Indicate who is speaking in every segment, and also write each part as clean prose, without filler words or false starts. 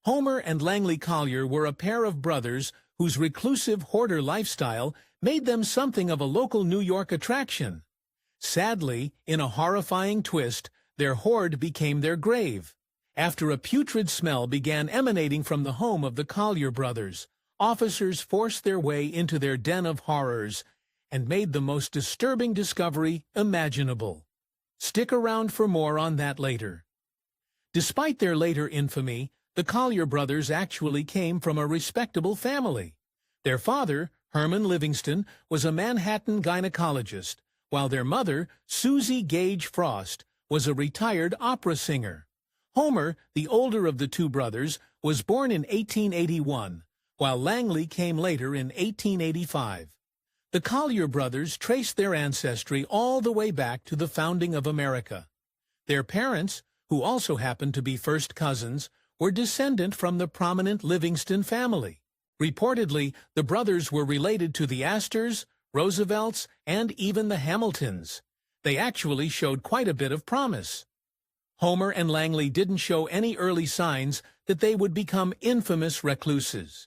Speaker 1: Homer and Langley Collier were a pair of brothers whose reclusive hoarder lifestyle made them something of a local New York attraction. Sadly, in a horrifying twist, their hoard became their grave. After a putrid smell began emanating from the home of the Collier brothers, officers forced their way into their den of horrors and made the most disturbing discovery imaginable. Stick around for more on that later. Despite their later infamy, the Collier brothers actually came from a respectable family. Their father, Herman Livingston, was a Manhattan gynecologist, while their mother, Susie Gage Frost, was a retired opera singer. Homer, the older of the two brothers, was born in 1881, while Langley came later in 1885. The Collier brothers traced their ancestry all the way back to the founding of America. Their parents, who also happened to be first cousins, were descendant from the prominent Livingston family. Reportedly, the brothers were related to the Astors, Roosevelts, and even the Hamiltons. They actually showed quite a bit of promise. Homer and Langley didn't show any early signs that they would become infamous recluses.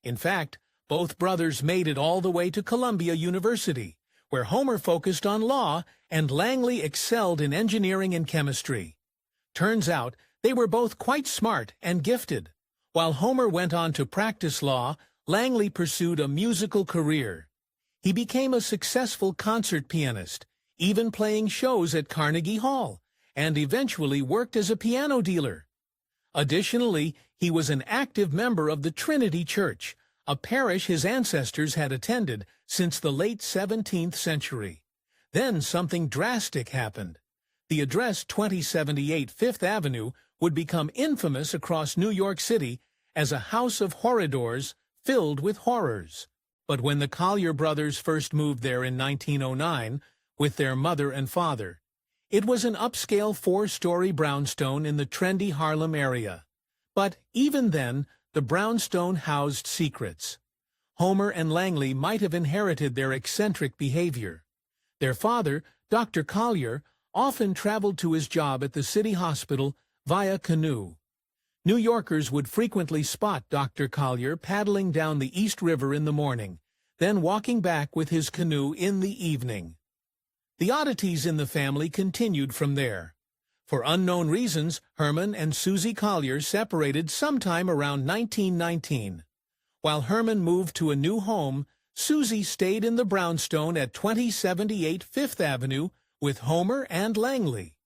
Speaker 1: In fact, both brothers made it all the way to Columbia University, where Homer focused on law and Langley excelled in engineering and chemistry. Turns out, they were both quite smart and gifted. While Homer went on to practice law, Langley pursued a musical career. He became a successful concert pianist, even playing shows at Carnegie Hall, and eventually worked as a piano dealer. Additionally, he was an active member of the Trinity Church, a parish his ancestors had attended since the late 17th century. Then something drastic happened. The address 2078 Fifth Avenue would become infamous across New York City as a house of horridors filled with horrors. But when the Collier brothers first moved there in 1909, with their mother and father, it was an upscale 4-story brownstone in the trendy Harlem area. But even then, the brownstone housed secrets. Homer and Langley might have inherited their eccentric behavior. Their father, Dr. Collier, often traveled to his job at the city hospital via canoe. New Yorkers would frequently spot Dr. Collier paddling down the East River in the morning, then walking back with his canoe in the evening. The oddities in the family continued from there. For unknown reasons, Herman and Susie Collier separated sometime around 1919. While Herman moved to a new home, Susie stayed in the brownstone at 2078 Fifth Avenue with Homer and Langley.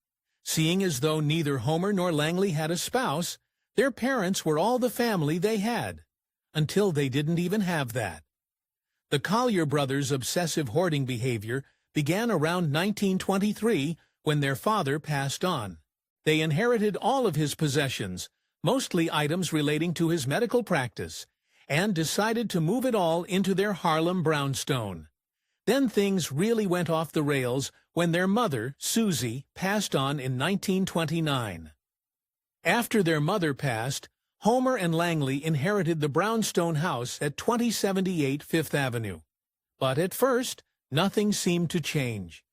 Speaker 1: Seeing as though neither Homer nor Langley had a spouse, their parents were all the family they had, until they didn't even have that. The Collier brothers' obsessive hoarding behavior began around 1923 when their father passed on. They inherited all of his possessions, mostly items relating to his medical practice, and decided to move it all into their Harlem brownstone. Then things really went off the rails when their mother, Susie, passed on in 1929. After their mother passed, Homer and Langley inherited the brownstone house at 2078 Fifth Avenue. But at first, nothing seemed to change.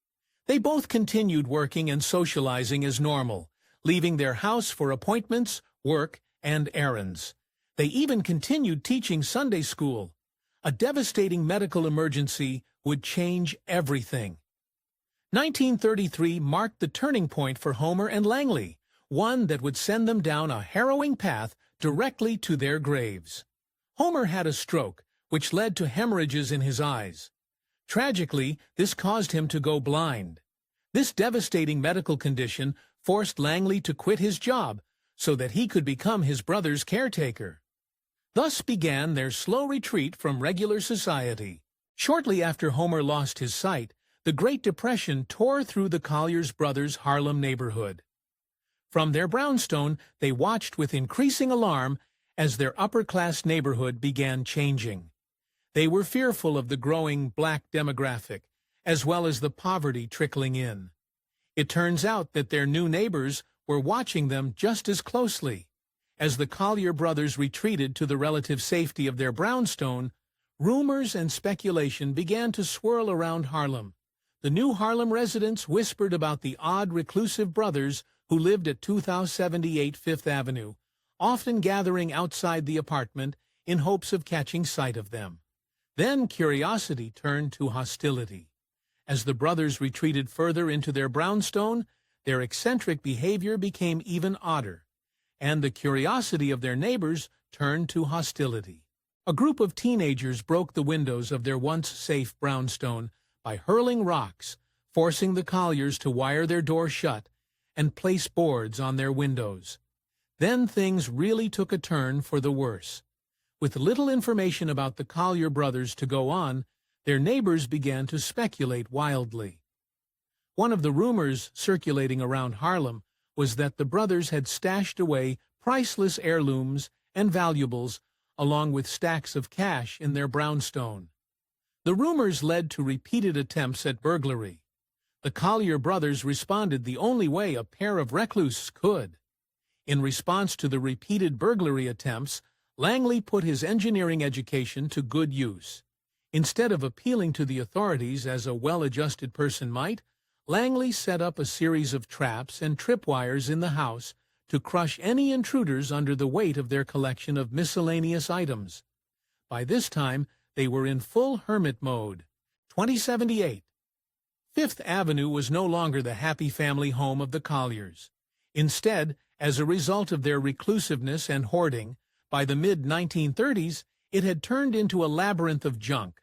Speaker 1: They both continued working and socializing as normal, leaving their house for appointments, work, and errands. They even continued teaching Sunday school. A devastating medical emergency would change everything. 1933 marked the turning point for Homer and Langley, one that would send them down a harrowing path directly to their graves. Homer had a stroke, which led to hemorrhages in his eyes. Tragically, this caused him to go blind. This devastating medical condition forced Langley to quit his job so that he could become his brother's caretaker. Thus began their slow retreat from regular society. Shortly after Homer lost his sight, the Great Depression tore through the Collier brothers' Harlem neighborhood. From their brownstone, they watched with increasing alarm as their upper-class neighborhood began changing. They were fearful of the growing black demographic, as well as the poverty trickling in. It turns out that their new neighbors were watching them just as closely. As the Collier brothers retreated to the relative safety of their brownstone, rumors and speculation began to swirl around Harlem. The new Harlem residents whispered about the odd reclusive brothers who lived at 2078 Fifth Avenue, often gathering outside the apartment in hopes of catching sight of them. Then curiosity turned to hostility. As the brothers retreated further into their brownstone, their eccentric behavior became even odder, and the curiosity of their neighbors turned to hostility. A group of teenagers broke the windows of their once safe brownstone by hurling rocks, forcing the Colliers to wire their door shut and place boards on their windows. Then things really took a turn for the worse. With little information about the Collier brothers to go on, their neighbors began to speculate wildly. One of the rumors circulating around Harlem was that the brothers had stashed away priceless heirlooms and valuables along with stacks of cash in their brownstone. The rumors led to repeated attempts at burglary. The Collier brothers responded the only way a pair of recluses could. In response to the repeated burglary attempts, Langley put his engineering education to good use. Instead of appealing to the authorities as a well-adjusted person might, Langley set up a series of traps and tripwires in the house to crush any intruders under the weight of their collection of miscellaneous items. By this time, they were in full hermit mode. 2078. Fifth Avenue was no longer the happy family home of the Colliers. Instead, as a result of their reclusiveness and hoarding, by the mid-1930s, it had turned into a labyrinth of junk.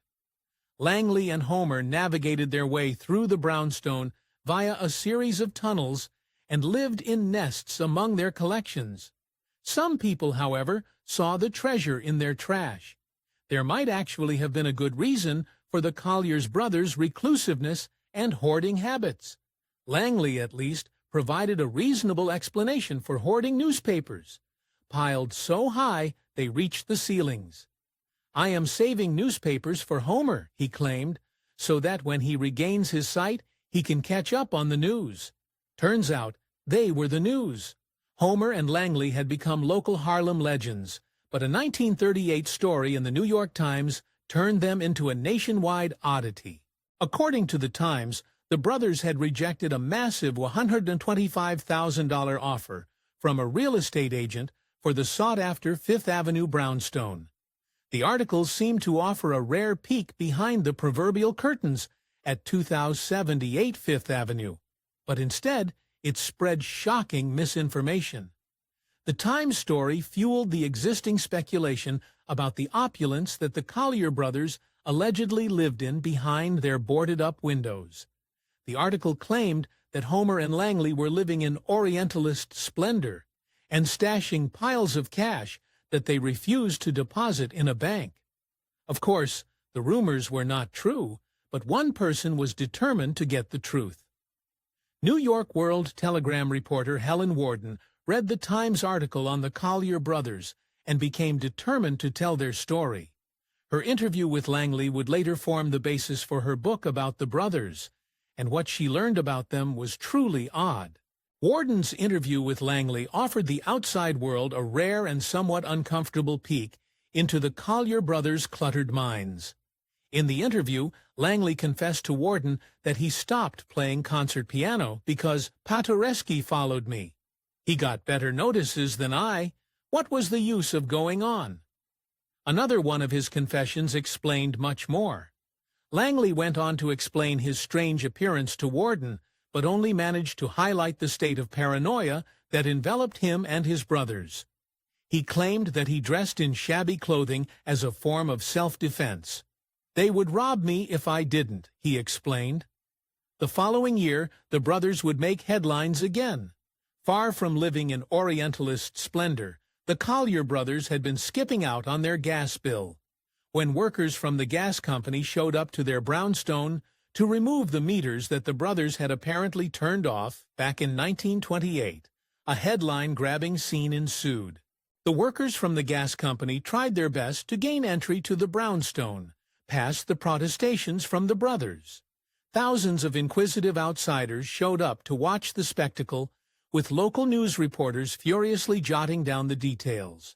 Speaker 1: Langley and Homer navigated their way through the brownstone via a series of tunnels and lived in nests among their collections. Some people, however, saw the treasure in their trash. There might actually have been a good reason for the Colliers brothers' reclusiveness and hoarding habits. Langley, at least, provided a reasonable explanation for hoarding newspapers, piled so high they reached the ceilings. "I am saving newspapers for Homer," he claimed, "so that when he regains his sight, he can catch up on the news." Turns out, they were the news. Homer and Langley had become local Harlem legends, but a 1938 story in the New York Times turned them into a nationwide oddity. According to the Times, the brothers had rejected a massive $125,000 offer from a real estate agent for the sought-after Fifth Avenue brownstone. The article seemed to offer a rare peek behind the proverbial curtains at 2078 Fifth Avenue, but instead it spread shocking misinformation. The Times story fueled the existing speculation about the opulence that the Collier brothers allegedly lived in behind their boarded-up windows. The article claimed that Homer and Langley were living in Orientalist splendor and stashing piles of cash that they refused to deposit in a bank. Of course, the rumors were not true, but one person was determined to get the truth. New York World Telegram reporter Helen Worden read the Times article on the Collier brothers and became determined to tell their story. Her interview with Langley would later form the basis for her book about the brothers, and what she learned about them was truly odd. Worden's interview with Langley offered the outside world a rare and somewhat uncomfortable peek into the Collier brothers' cluttered minds. In the interview, Langley confessed to Worden that he stopped playing concert piano because Paderewski followed me. "He got better notices than I. What was the use of going on?" Another one of his confessions explained much more. Langley went on to explain his strange appearance to Worden, but only managed to highlight the state of paranoia that enveloped him and his brothers. He claimed that he dressed in shabby clothing as a form of self-defense. "They would rob me if I didn't," he explained. The following year, the brothers would make headlines again. Far from living in Orientalist splendor, the Collier brothers had been skipping out on their gas bill. When workers from the gas company showed up to their brownstone to remove the meters that the brothers had apparently turned off back in 1928, a headline-grabbing scene ensued. The workers from the gas company tried their best to gain entry to the brownstone, past the protestations from the brothers. Thousands of inquisitive outsiders showed up to watch the spectacle, with local news reporters furiously jotting down the details.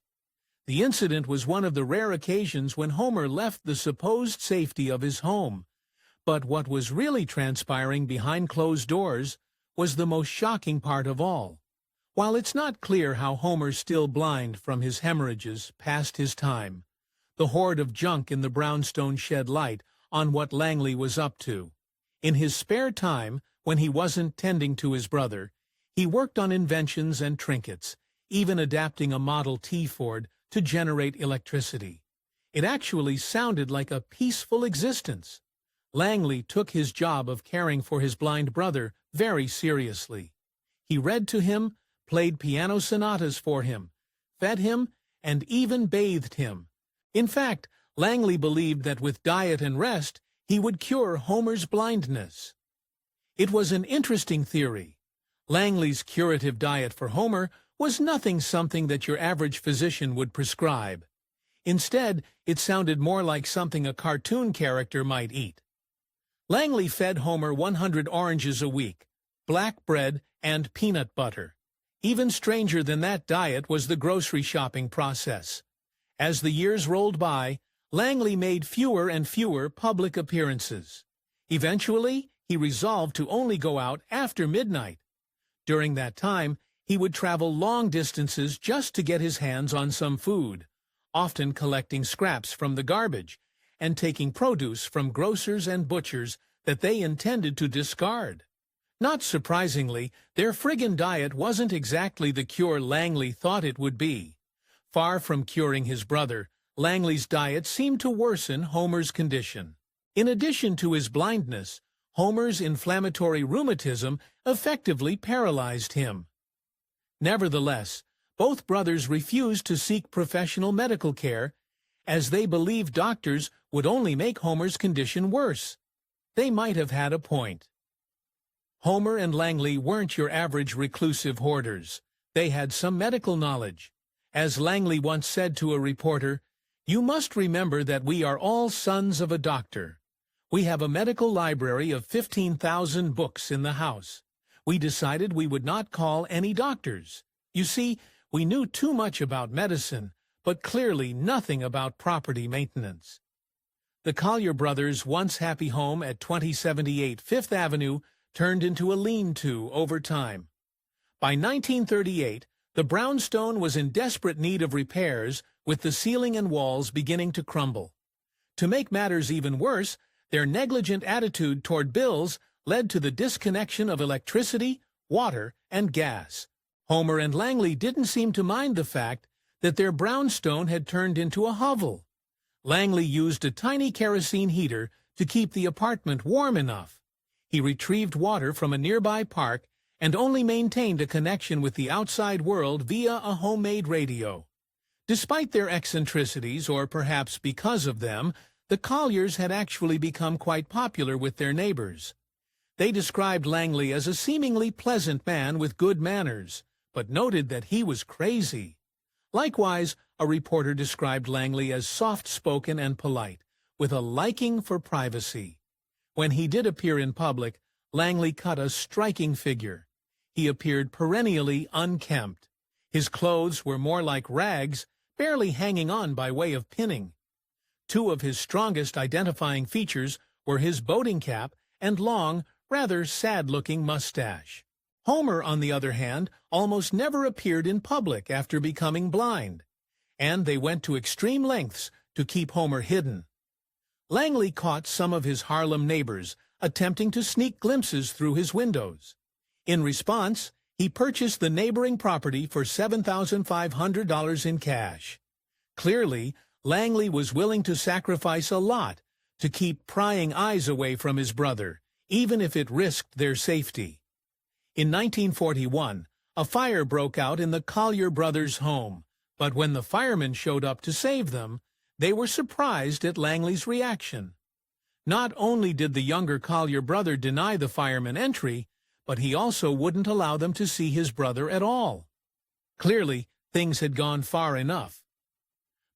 Speaker 1: The incident was one of the rare occasions when Homer left the supposed safety of his home. But what was really transpiring behind closed doors was the most shocking part of all. While it's not clear how Homer's still blind from his hemorrhages past his time, the hoard of junk in the brownstone shed light on what Langley was up to. In his spare time, when he wasn't tending to his brother, he worked on inventions and trinkets, even adapting a Model T Ford to generate electricity. It actually sounded like a peaceful existence. Langley took his job of caring for his blind brother very seriously. He read to him, played piano sonatas for him, fed him, and even bathed him. In fact, Langley believed that with diet and rest, he would cure Homer's blindness. It was an interesting theory. Langley's curative diet for Homer was something that your average physician would prescribe. Instead, it sounded more like something a cartoon character might eat. Langley fed Homer 100 oranges a week, black bread, and peanut butter. Even stranger than that diet was the grocery shopping process. As the years rolled by, Langley made fewer and fewer public appearances. Eventually, he resolved to only go out after midnight. During that time, he would travel long distances just to get his hands on some food, often collecting scraps from the garbage and taking produce from grocers and butchers that they intended to discard. Not surprisingly, their friggin' diet wasn't exactly the cure Langley thought it would be. Far from curing his brother, Langley's diet seemed to worsen Homer's condition. In addition to his blindness, Homer's inflammatory rheumatism effectively paralyzed him. Nevertheless, both brothers refused to seek professional medical care, as they believed doctors would only make Homer's condition worse. They might have had a point. Homer and Langley weren't your average reclusive hoarders. They had some medical knowledge. As Langley once said to a reporter, "You must remember that we are all sons of a doctor. We have a medical library of 15,000 books in the house. We decided we would not call any doctors. You see, we knew too much about medicine, but clearly nothing about property maintenance." The Collier brothers' once happy home at 2078 Fifth Avenue turned into a lean-to over time. By 1938, the brownstone was in desperate need of repairs, with the ceiling and walls beginning to crumble. To make matters even worse, their negligent attitude toward bills led to the disconnection of electricity, water, and gas. Homer and Langley didn't seem to mind the fact that their brownstone had turned into a hovel. Langley used a tiny kerosene heater to keep the apartment warm enough. He retrieved water from a nearby park and only maintained a connection with the outside world via a homemade radio. Despite their eccentricities, or perhaps because of them, the Colliers had actually become quite popular with their neighbors. They described Langley as a seemingly pleasant man with good manners, but noted that he was crazy. Likewise, a reporter described Langley as soft-spoken and polite, with a liking for privacy. When he did appear in public, Langley cut a striking figure. He appeared perennially unkempt. His clothes were more like rags, barely hanging on by way of pinning. Two of his strongest identifying features were his boating cap and long, rather sad-looking mustache. Homer, on the other hand, almost never appeared in public after becoming blind, and they went to extreme lengths to keep Homer hidden. Langley caught some of his Harlem neighbors attempting to sneak glimpses through his windows. In response, he purchased the neighboring property for $7,500 in cash. Clearly, Langley was willing to sacrifice a lot to keep prying eyes away from his brother, even if it risked their safety. In 1941, a fire broke out in the Collier brothers' home, but when the firemen showed up to save them, they were surprised at Langley's reaction. Not only did the younger Collier brother deny the firemen entry, but he also wouldn't allow them to see his brother at all. Clearly, things had gone far enough.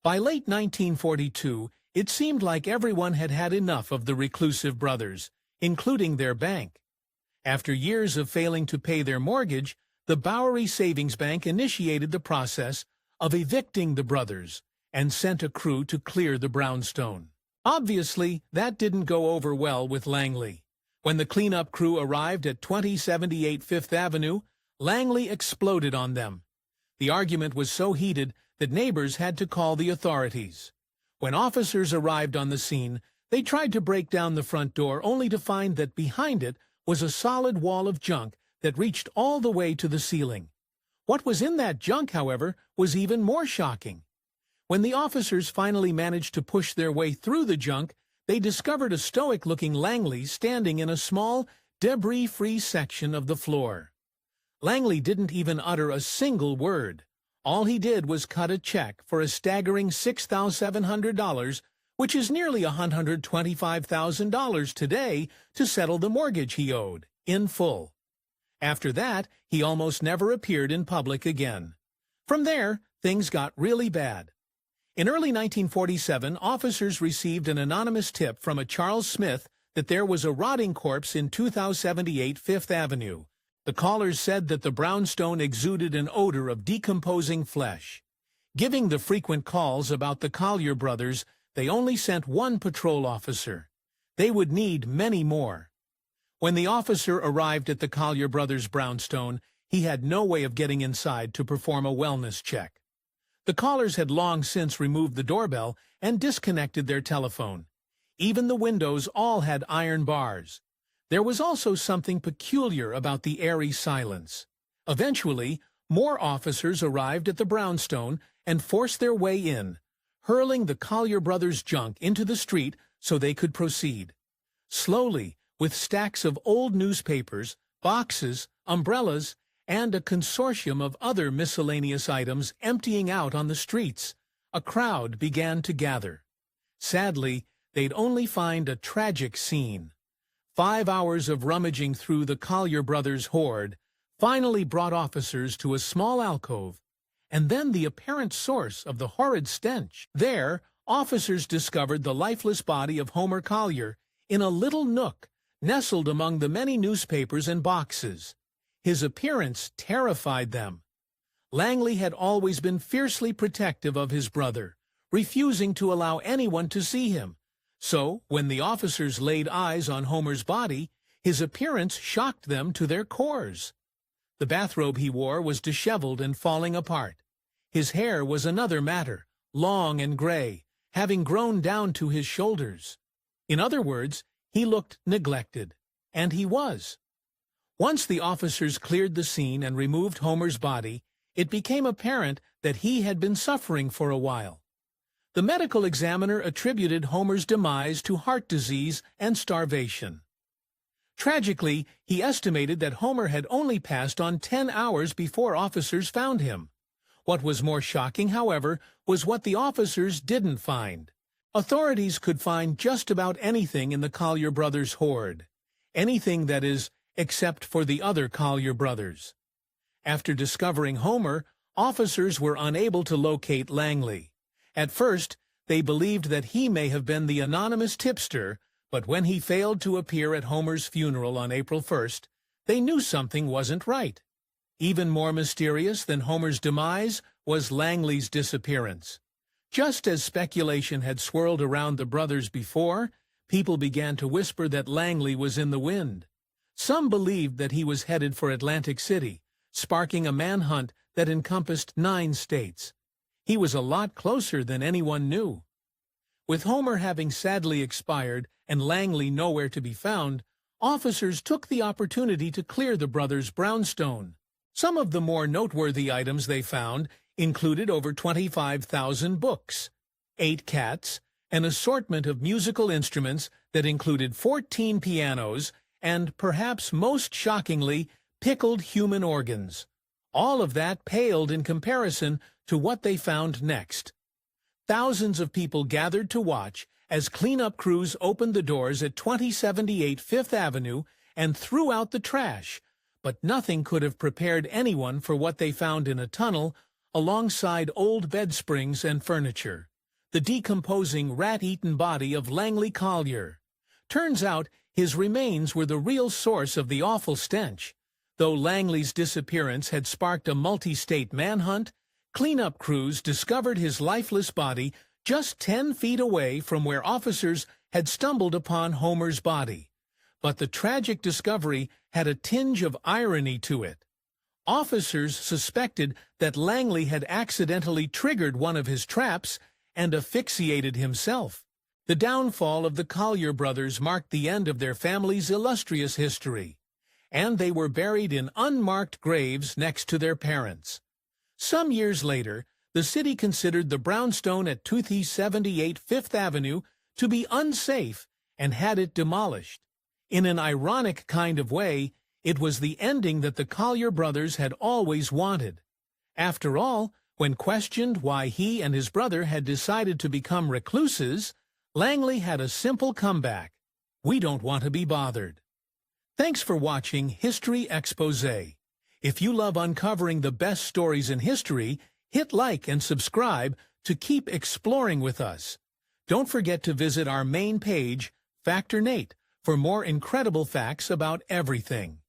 Speaker 1: By late 1942, it seemed like everyone had had enough of the reclusive brothers, including their bank. After years of failing to pay their mortgage, the Bowery Savings Bank initiated the process of evicting the brothers and sent a crew to clear the brownstone. Obviously, that didn't go over well with Langley. When the cleanup crew arrived at 2078 Fifth Avenue, Langley exploded on them. The argument was so heated that neighbors had to call the authorities. When officers arrived on the scene, they tried to break down the front door only to find that behind it was a solid wall of junk that reached all the way to the ceiling. What was in that junk, however, was even more shocking. When the officers finally managed to push their way through the junk, they discovered a stoic-looking Langley standing in a small, debris-free section of the floor. Langley didn't even utter a single word. All he did was cut a check for a staggering $6,700, which is nearly $125,000 today, to settle the mortgage he owed, in full. After that, he almost never appeared in public again. From there, things got really bad. In early 1947, officers received an anonymous tip from a Charles Smith that there was a rotting corpse in 2078 Fifth Avenue. The callers said that the brownstone exuded an odor of decomposing flesh. Giving the frequent calls about the Collier brothers, they only sent one patrol officer. They would need many more. When the officer arrived at the Collier brothers' brownstone, he had no way of getting inside to perform a wellness check. The callers had long since removed the doorbell and disconnected their telephone. Even the windows all had iron bars. There was also something peculiar about the airy silence. Eventually, more officers arrived at the brownstone and forced their way in, hurling the Collier brothers' junk into the street so they could proceed. Slowly, with stacks of old newspapers, boxes, umbrellas, and a consortium of other miscellaneous items emptying out on the streets, a crowd began to gather. Sadly, they'd only find a tragic scene. 5 hours of rummaging through the Collier brothers' hoard finally brought officers to a small alcove, and then the apparent source of the horrid stench. There, officers discovered the lifeless body of Homer Collier in a little nook nestled among the many newspapers and boxes. His appearance terrified them. Langley had always been fiercely protective of his brother, refusing to allow anyone to see him. So, when the officers laid eyes on Homer's body, his appearance shocked them to their cores. The bathrobe he wore was disheveled and falling apart. His hair was another matter, long and gray, having grown down to his shoulders. In other words, he looked neglected, and he was. Once the officers cleared the scene and removed Homer's body, it became apparent that he had been suffering for a while. The medical examiner attributed Homer's demise to heart disease and starvation. Tragically, he estimated that Homer had only passed on 10 hours before officers found him. What was more shocking, however, was what the officers didn't find. Authorities could find just about anything in the Collier brothers' hoard. Anything, that is, except for the other Collier brothers. After discovering Homer, officers were unable to locate Langley. At first, they believed that he may have been the anonymous tipster, but when he failed to appear at Homer's funeral on April 1st, they knew something wasn't right. Even more mysterious than Homer's demise was Langley's disappearance. Just as speculation had swirled around the brothers before, people began to whisper that Langley was in the wind. Some believed that he was headed for Atlantic City, sparking a manhunt that encompassed 9 states. He was a lot closer than anyone knew. With Homer having sadly expired and Langley nowhere to be found, officers took the opportunity to clear the brothers' brownstone. Some of the more noteworthy items they found included over 25,000 books, 8 cats, an assortment of musical instruments that included 14 pianos, and, perhaps most shockingly, pickled human organs. All of that paled in comparison to what they found next. Thousands of people gathered to watch as cleanup crews opened the doors at 2078 Fifth Avenue and threw out the trash, but nothing could have prepared anyone for what they found in a tunnel alongside old bed springs and furniture. The decomposing, rat-eaten body of Langley Collier. Turns out his remains were the real source of the awful stench. Though Langley's disappearance had sparked a multi-state manhunt, cleanup crews discovered his lifeless body just 10 feet away from where officers had stumbled upon Homer's body. But the tragic discovery had a tinge of irony to it. Officers suspected that Langley had accidentally triggered one of his traps and asphyxiated himself. The downfall of the Collier brothers marked the end of their family's illustrious history, and they were buried in unmarked graves next to their parents. Some years later, the city considered the brownstone at 278 Fifth Avenue to be unsafe and had it demolished. In an ironic kind of way, it was the ending that the Collier brothers had always wanted. After all, when questioned why he and his brother had decided to become recluses, Langley had a simple comeback: "We don't want to be bothered." Thanks for watching History Exposé. If you love uncovering the best stories in history, hit like and subscribe to keep exploring with us. Don't forget to visit our main page, Factor Nate, for more incredible facts about everything.